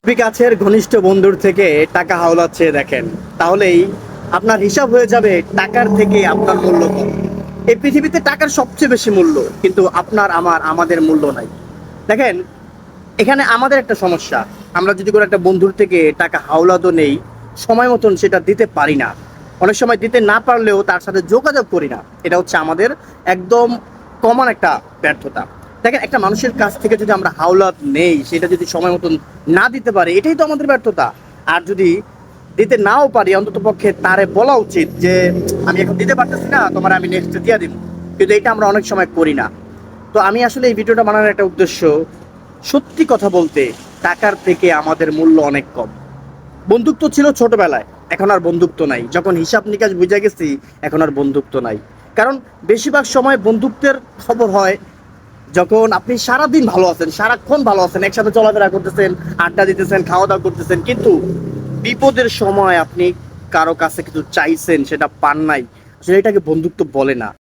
খুবই কাছের ঘনিষ্ঠ বন্ধুর থেকে টাকা হাওলাত চেয়ে দেখেন, তাহলেই আপনার হিসাব হয়ে যাবে টাকার থেকে আপনার মূল্য কম। এই পৃথিবীতে টাকার সবচেয়ে বেশি মূল্য, কিন্তু আপনার আমাদের মূল্য নাই। দেখেন, এখানে আমাদের একটা সমস্যা, আমরা যদি কোনো একটা বন্ধুর থেকে টাকা হাওলাতও নেই, সময় মতন সেটা দিতে পারি না। অনেক সময় দিতে না পারলেও তার সাথে যোগাযোগ করি না। এটা হচ্ছে আমাদের একদম কমন একটা ব্যর্থতা। দেখেন, একটা মানুষের কাছ থেকে যদি আমরা হাওলাত নেই, সেটা যদি সময় মতন না দিতে পারি, এটাই তো আমাদের ব্যর্থতা। আর যদি দিতে নাও পারি, অন্তত পক্ষে তারে বলা উচিত যে আমি এখন দিতে পারতেছি না, তোমার আমি নেক্সট দিয়ে দিব। কিন্তু এটা আমরা অনেক সময় করি না। তো আমি আসলে এই ভিডিওটা বানানোর একটা উদ্দেশ্য, সত্যি কথা বলতে টাকার থেকে আমাদের মূল্য অনেক কম। বন্ধুত্ব ছিল ছোটবেলায়, এখন আর বন্ধুত্ব নাই। যখন হিসাব নিকাশ বুঝে গেছি, এখন আর বন্ধুত্ব নাই। কারণ বেশিরভাগ সময় বন্ধুত্বের খবর হয় যখন আপনি সারাদিন ভালো আছেন, সারাক্ষণ ভালো আছেন, একসাথে চলাফেরা করতেছেন, আড্ডা দিতেছেন, খাওয়া দাওয়া করতেছেন, কিন্তু বিপদের সময় আপনি কারো কাছে কিছু চাইছেন, সেটা পান নাই, আসলে এটাকে বন্ধুত্ব বলে না।